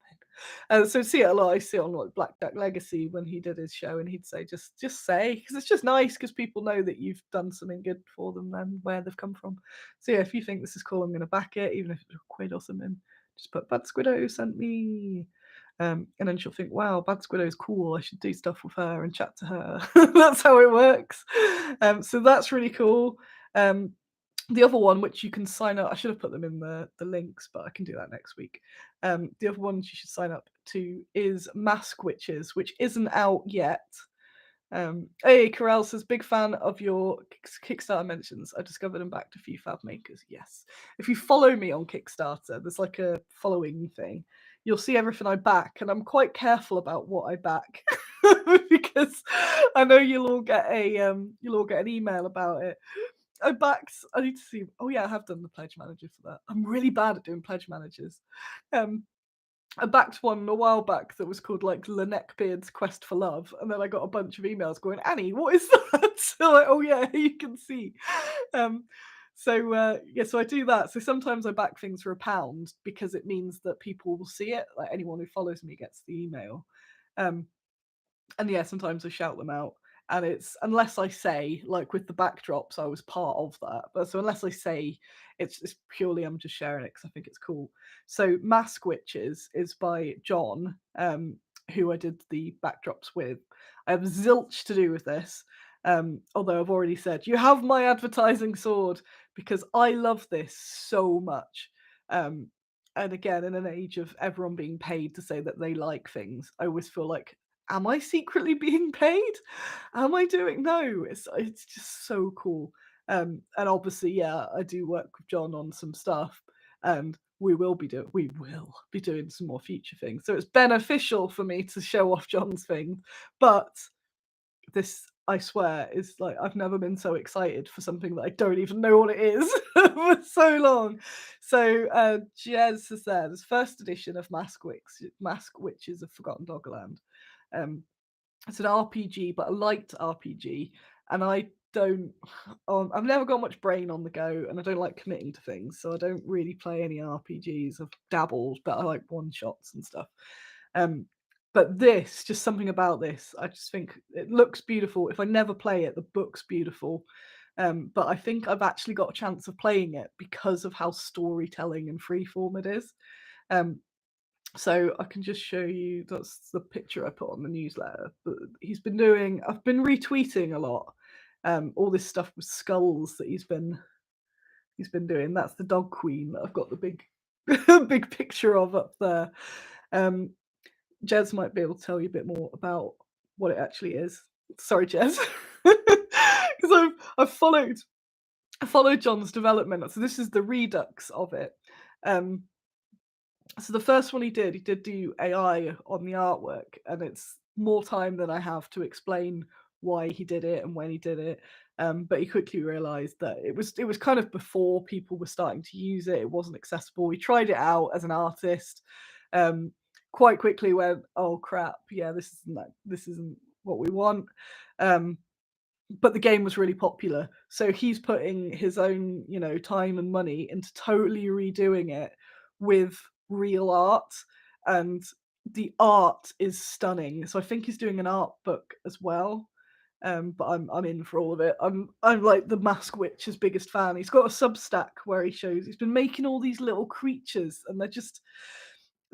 so see it a lot. I see it on like Blackjack Legacy when he did his show, and he'd say, just say, because it's just nice because people know that you've done something good for them and where they've come from. So yeah, if you think this is cool, I'm going to back it, even if it's a quid or something. Just put Bad Squiddo sent me. And then she'll think, wow, Bad Squiddo is cool. I should do stuff with her and chat to her. That's how it works. So that's really cool. The other one, which you can sign up, I should have put them in the links, but I can do that next week. The other ones you should sign up to is Mask Witches, which isn't out yet. Hey, Corral says, big fan of your Kickstarter mentions. I discovered and backed a few fab makers. Yes. If you follow me on Kickstarter, there's like a following thing. You'll see everything I back, and I'm quite careful about what I back because I know you'll all get an email about it. I need to see. Oh yeah, I have done the pledge manager for that. I'm really bad at doing pledge managers. Um, I backed one a while back that was called like Neckbeard's Quest for Love, and then I got a bunch of emails going, Annie, what is that? So like, oh yeah, you can see. Um, so I do that. So sometimes I back things for £1 because it means that people will see it. Like anyone who follows me gets the email. And yeah, sometimes I shout them out. And it's unless I say, like with the backdrops, I was part of that. But so unless I say, it's purely I'm just sharing it because I think it's cool. So Mask Witches is by John, who I did the backdrops with. I have zilch to do with this. Although I've already said you have my advertising sword because I love this so much. And again, in an age of everyone being paid to say that they like things, I always feel like am I secretly being paid? Am I doing no? It's just so cool. And obviously, yeah, I do work with John on some stuff, and we will be doing some more future things. So it's beneficial for me to show off John's things, but this, I swear, is like I've never been so excited for something that I don't even know what it is for so long. So Jez has said it's first edition of Mask Witches of Forgotten Doggerland. Um, it's an RPG, but a light RPG, and I don't. I've never got much brain on the go, and I don't like committing to things, so I don't really play any RPGs. I've dabbled, but I like one shots and stuff. Um, but this, just something about this, I just think it looks beautiful. If I never play it, the book's beautiful. But I think I've actually got a chance of playing it because of how storytelling and freeform it is. Um, so I can just show you that's the picture I put on the newsletter. But I've been retweeting a lot. All this stuff with skulls that he's been doing. That's the dog queen that I've got the big big picture of up there. Um, Jez might be able to tell you a bit more about what it actually is. Sorry, Jez, because I followed John's development. So this is the redux of it. Um, so the first one he did do AI on the artwork, and it's more time than I have to explain why he did it and when he did it. But he quickly realized that it was kind of before people were starting to use it. It wasn't accessible. He tried it out as an artist. Um, Quite quickly went, oh crap, yeah, this isn't what we want. Um, but the game was really popular. So he's putting his own, time and money into totally redoing it with real art, and the art is stunning. So I think he's doing an art book as well. But I'm in for all of it. I'm like the Mask Witch's biggest fan. He's got a Substack where he's been making all these little creatures, and they're just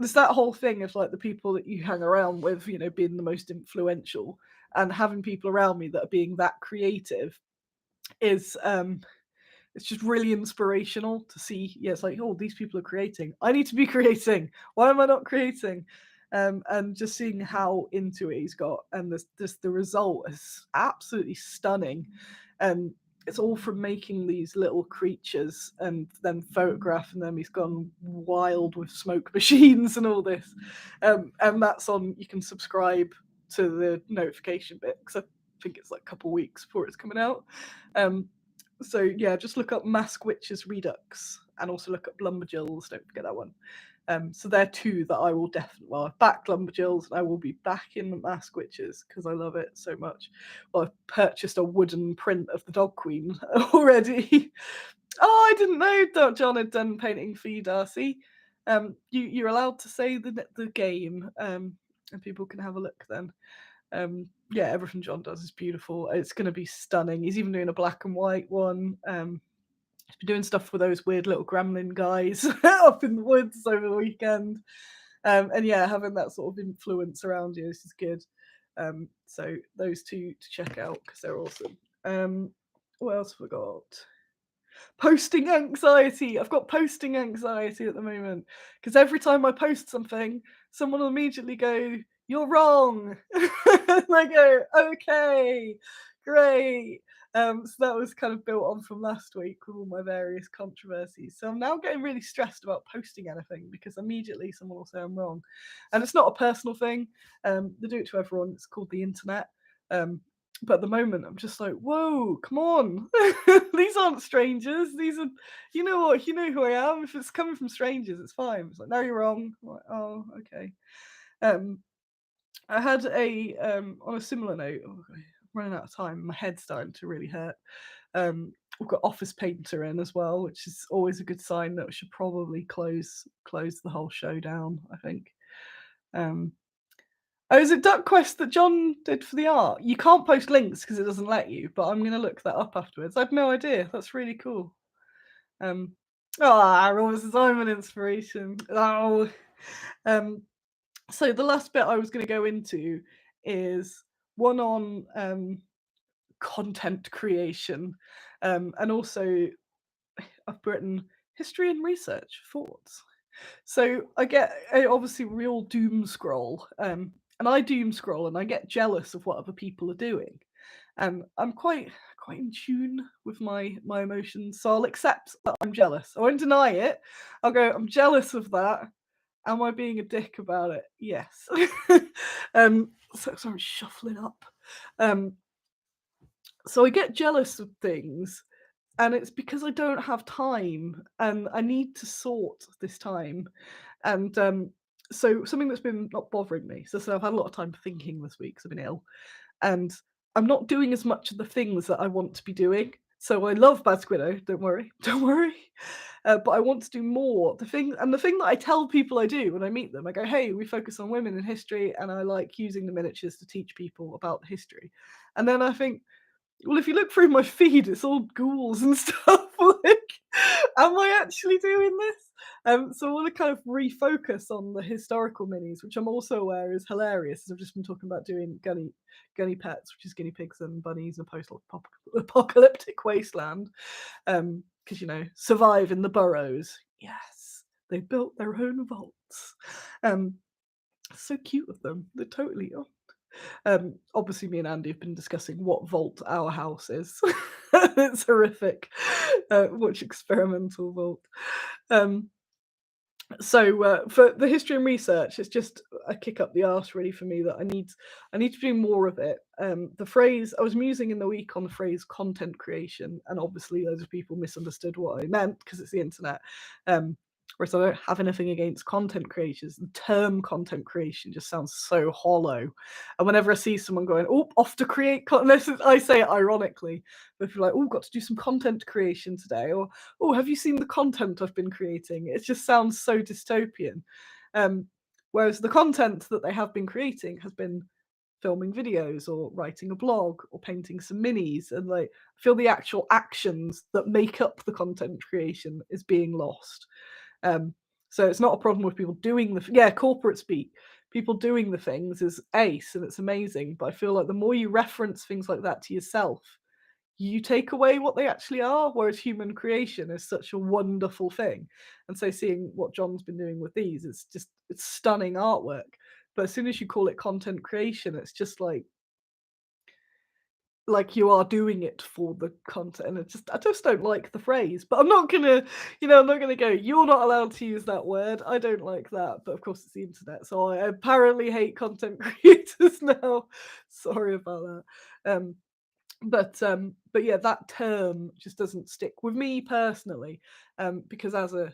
there's that whole thing of like the people that you hang around with, being the most influential, and having people around me that are being that creative is it's just really inspirational to see. Yeah, it's like, oh, these people are creating. I need to be creating. Why am I not creating? And just seeing how into it he's got, and the result is absolutely stunning. And it's all from making these little creatures and then photographing them. He's gone wild with smoke machines and all this. And that's on. You can subscribe to the notification bit because I think it's like a couple weeks before it's coming out. Um, so yeah, just look up Mask Witches Redux and also look up Lumberjills. Don't forget that one. So they're two that I will definitely. Well, I've backed Lumberjills and I will be back in the Mask Witches because I love it so much. Well, I've purchased a wooden print of the Dog Queen already. Oh, I didn't know that John had done painting for you, Darcy. You're allowed to say the game, and people can have a look then. Yeah, everything John does is beautiful. It's going to be stunning. He's even doing a black and white one. He's been doing stuff with those weird little gremlin guys up in the woods over the weekend. And yeah, having that sort of influence around you is good. So those two to check out because they're awesome. What else have I got? Posting anxiety. I've got posting anxiety at the moment because every time I post something, someone will immediately go, "You're wrong." And I go, "Okay, great." So that was kind of built on from last week with all my various controversies. So I'm now getting really stressed about posting anything because immediately someone will say I'm wrong, and it's not a personal thing. They do it to everyone. It's called the internet. But at the moment, I'm just like, whoa, come on. These aren't strangers. These are, you know what? You know who I am. If it's coming from strangers, it's fine. It's like, no, you're wrong. I'm like, oh, okay. Um, I had on a similar note, I'm running out of time. My head's starting to really hurt. We've got Office Painter in as well, which is always a good sign that we should probably close the whole show down, I think. Oh, is it Duck Quest that John did for the art? You can't post links because it doesn't let you, but I'm going to look that up afterwards. I have no idea. That's really cool. Robert says I'm an inspiration. Oh, so the last bit I was going to go into is one on content creation, and also I've written history and research thoughts. So I get obviously real doom scroll, and I doom scroll and I get jealous of what other people are doing. And I'm quite in tune with my emotions, so I'll accept that I'm jealous. I won't deny it. I'll go, I'm jealous of that. Am I being a dick about it? Yes. So I'm shuffling up. Um, so I get jealous of things, and it's because I don't have time, and I need to sort this time. And so something that's been not bothering me. So I've had a lot of time thinking this week because I've been ill, and I'm not doing as much of the things that I want to be doing. So I love Bad Squiddo. Don't worry, don't worry. But I want to do more. The thing that I tell people I do when I meet them, I go, "Hey, we focus on women in history, and I like using the miniatures to teach people about history." And then I think, well, if you look through my feed, it's all ghouls and stuff. Like, am I actually doing this? So I want to kind of refocus on the historical minis, which I'm also aware is hilarious. As I've just been talking about doing gunny pets, which is guinea pigs and bunnies in a post-apocalyptic wasteland. Because survive in the burrows. Yes, they built their own vaults. Um, so cute of them. They're totally obviously, me and Andy have been discussing what vault our house is. It's horrific. Which experimental vault. Um, for the history and research, it's just a kick up the arse really for me that I need to do more of it. The phrase I was musing in the week on the phrase content creation, and obviously loads of people misunderstood what I meant because it's the internet. Whereas I don't have anything against content creators. The term content creation just sounds so hollow. And whenever I see someone going, oh, off to create content, I say it ironically, but if you're like, oh, got to do some content creation today, or oh, have you seen the content I've been creating? It just sounds so dystopian. Um, Whereas the content that they have been creating has been filming videos or writing a blog or painting some minis, and like I feel the actual actions that make up the content creation is being lost. So it's not a problem with people doing corporate speak. People doing the things is ace and it's amazing. But I feel like the more you reference things like that to yourself, you take away what they actually are. Whereas human creation is such a wonderful thing. And so seeing what John's been doing with these, it's stunning artwork. But as soon as you call it content creation, it's just like you are doing it for the content. And I just don't like the phrase. But I'm not gonna go, you're not allowed to use that word. I don't like that. But of course it's the internet. So I apparently hate content creators now. Sorry about that. But yeah, that term just doesn't stick with me personally. Because as a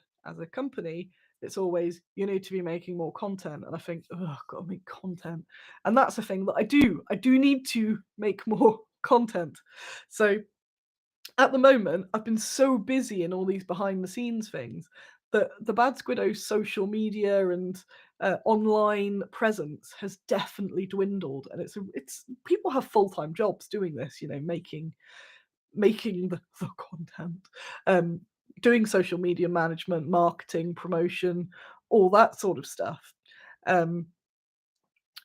company, it's always you need to be making more content, and I think, oh, I've got to make content, and that's a thing that I do. I do need to make more content. So at the moment, I've been so busy in all these behind the scenes things that the Bad Squiddo social media and online presence has definitely dwindled, and it's people have full time jobs doing this, making the content, um, doing social media management, marketing, promotion, all that sort of stuff. Um,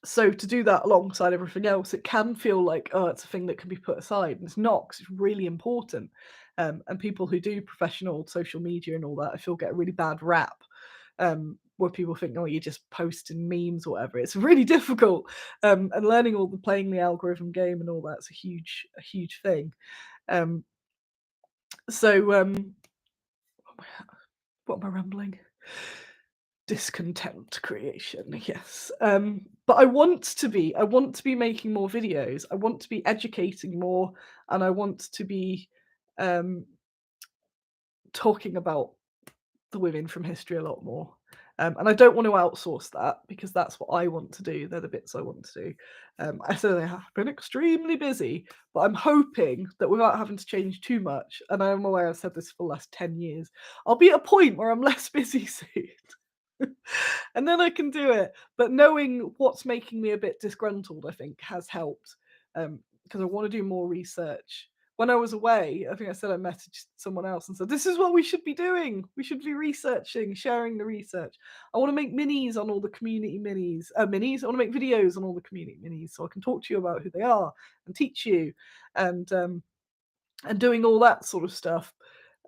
so to do that alongside everything else, it can feel like, oh, it's a thing that can be put aside, and it's not, 'cause it's really important. And people who do professional social media and all that, I feel get a really bad rap. Where people think, oh, you're just posting memes or whatever. It's really difficult. And learning all the playing the algorithm game and all that's a huge thing. Um, so what am I rambling? Discontent creation, yes. But I want to be making more videos. I want to be educating more, and I want to be um, talking about the women from history a lot more. And I don't want to outsource that because that's what I want to do. They're the bits I want to do. I said I have been extremely busy, but I'm hoping that without having to change too much, and I'm aware I've said this for the last 10 years, I'll be at a point where I'm less busy soon. And then I can do it. But knowing what's making me a bit disgruntled, I think, has helped because I want to do more research. When I was away, I think I said I messaged someone else and said, this is what we should be doing. We should be researching, sharing the research. I want to make minis on all the community minis. I want to make videos on all the community minis so I can talk to you about who they are and teach you and doing all that sort of stuff.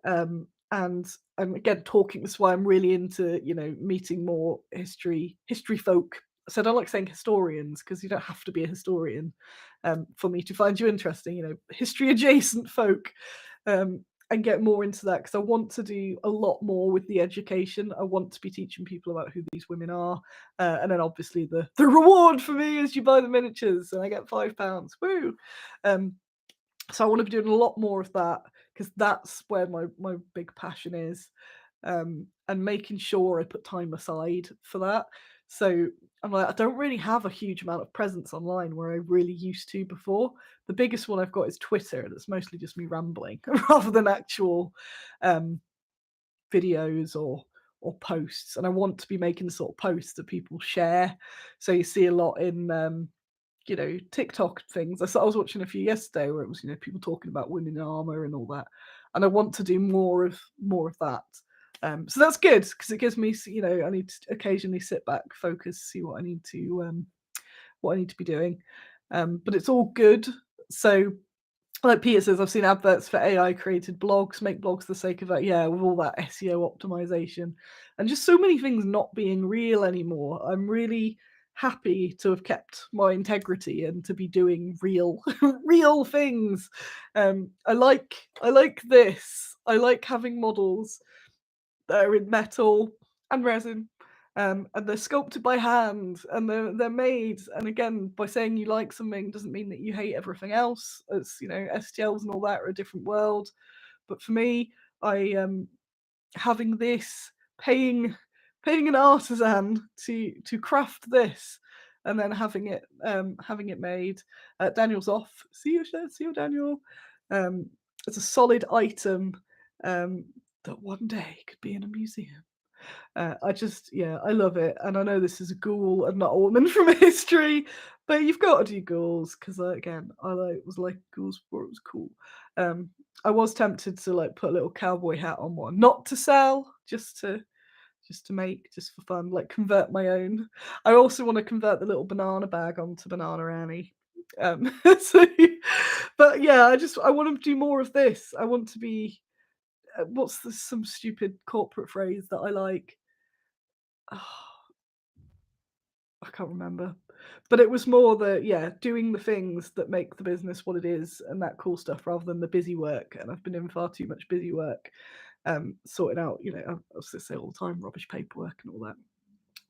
And I'm again talking. That's why I'm really into meeting more history folk So I don't like saying historians because you don't have to be a historian for me to find you interesting. History adjacent folk, and get more into that because I want to do a lot more with the education. I want to be teaching people about who these women are, and then obviously the reward for me is you buy the miniatures and I get £5. Woo! Um, so I want to be doing a lot more of that because that's where my big passion is, and making sure I put time aside for that. So I'm like, I don't really have a huge amount of presence online where I really used to before. The biggest one I've got is Twitter, and it's mostly just me rambling rather than actual um, videos or posts. And I want to be making the sort of posts that people share. So you see a lot in TikTok things. I was watching a few yesterday where it was, people talking about women in armor and all that. And I want to do more of that. So that's good because it gives me, I need to occasionally sit back, focus, see what I need to be doing. But it's all good. So like Peter says, I've seen adverts for AI created blogs, make blogs for the sake of it, yeah, with all that SEO optimization and just so many things not being real anymore. I'm really happy to have kept my integrity and to be doing real real things. I like this. I like having models that are in metal and resin. And they're sculpted by hand and they're made. And again, by saying you like something doesn't mean that you hate everything else. It's STLs and all that are a different world. But for me, I having this, paying an artisan to craft this, and then having it made. Daniel's off. See you, Daniel. Um, it's a solid item that one day could be in a museum. I love it, and I know this is a ghoul and not a woman from history, but you've got to do ghouls because, again, was like ghouls before it was cool. Um, I was tempted to like put a little cowboy hat on one, not to sell, just to make, just for fun, like convert my own. I also want to convert the little banana bag onto Banana Annie. So, but yeah, I want to do more of this. I want to be. Some stupid corporate phrase that I like? Oh, I can't remember. But it was more doing the things that make the business what it is and that cool stuff rather than the busy work. And I've been in far too much busy work, sorting out, I say all the time, rubbish paperwork and all that.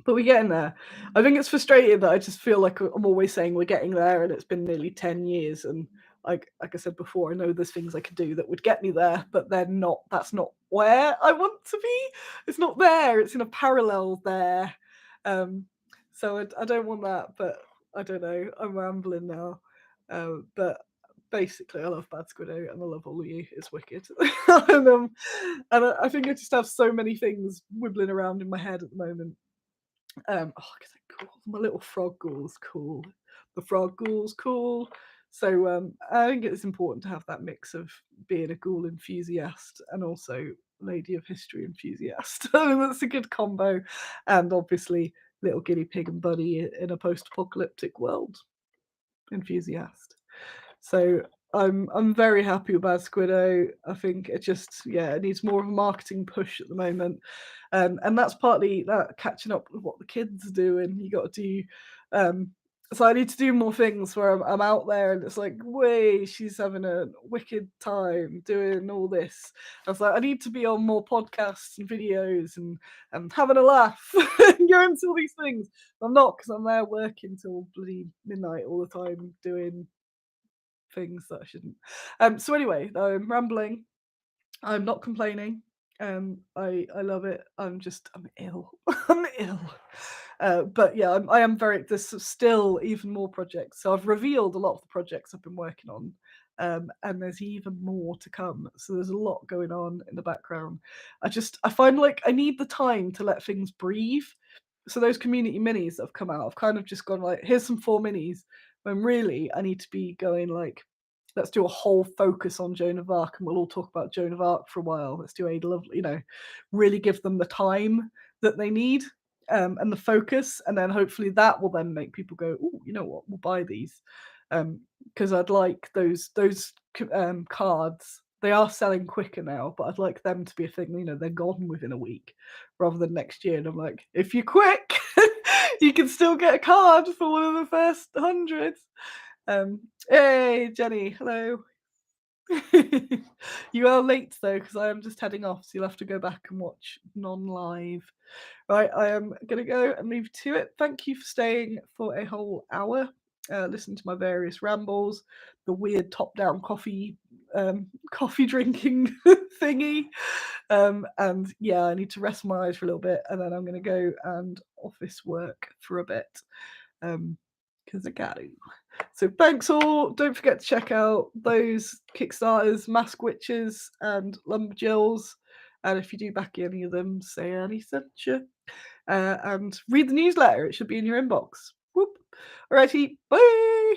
But we're getting there. I think it's frustrating that I just feel like I'm always saying we're getting there, and it's been nearly 10 years. And like I said before, I know there's things I could do that would get me there, but they're not. That's not where I want to be. It's not there. It's in a parallel there. So I don't want that, but I don't know. I'm rambling now. But basically, I love Bad Squiddo and I love all of you. It's wicked. And I think I just have so many things wibbling around in my head at the moment. Cool. My little frog ghoul's cool. The frog ghoul's cool. So I think it's important to have that mix of being a ghoul enthusiast and also lady of history enthusiast. I mean, that's a good combo. And obviously, little guinea pig and buddy in a post-apocalyptic world enthusiast. So I'm very happy with Bad Squiddo. I think it needs more of a marketing push at the moment, and that's partly that catching up with what the kids are doing. You got to do. So I need to do more things where I'm out there and it's like, way she's having a wicked time doing all this. I was like, I need to be on more podcasts and videos and having a laugh and going to all these things. I'm not because I'm there working till bloody midnight all the time doing things that I shouldn't. So anyway, I'm rambling. I'm not complaining. I love it. I'm ill. I'm ill. But yeah, I am very. There's still even more projects. So I've revealed a lot of the projects I've been working on, and there's even more to come. So there's a lot going on in the background. I find like I need the time to let things breathe. So those community minis that have come out, I've kind of just gone like, here's some 4 minis. When really I need to be going like, let's do a whole focus on Joan of Arc, and we'll all talk about Joan of Arc for a while. Let's do Ada Lovelace, really give them the time that they need, and the focus, and then hopefully that will then make people go, oh, you know what, we'll buy these, because I'd like those cards. They are selling quicker now, but I'd like them to be a thing. They're gone within a week rather than next year. And I'm like, if you're quick, You can still get a card for one of the first 100. Um, hey, Jenny, hello. You are late though, because I am just heading off, so you'll have to go back and watch non-live. Right, I am gonna go and move to it. Thank you for staying for a whole hour. Listen to my various rambles, the weird top-down coffee drinking thingy. And yeah, I need to rest my eyes for a little bit, and then I'm gonna go and office work for a bit. Because I got to. So thanks all. Don't forget to check out those Kickstarters, Mask Witches and Lumberjills. And if you do back any of them, say Annie sent you. And read the newsletter. It should be in your inbox. Whoop. Alrighty, bye.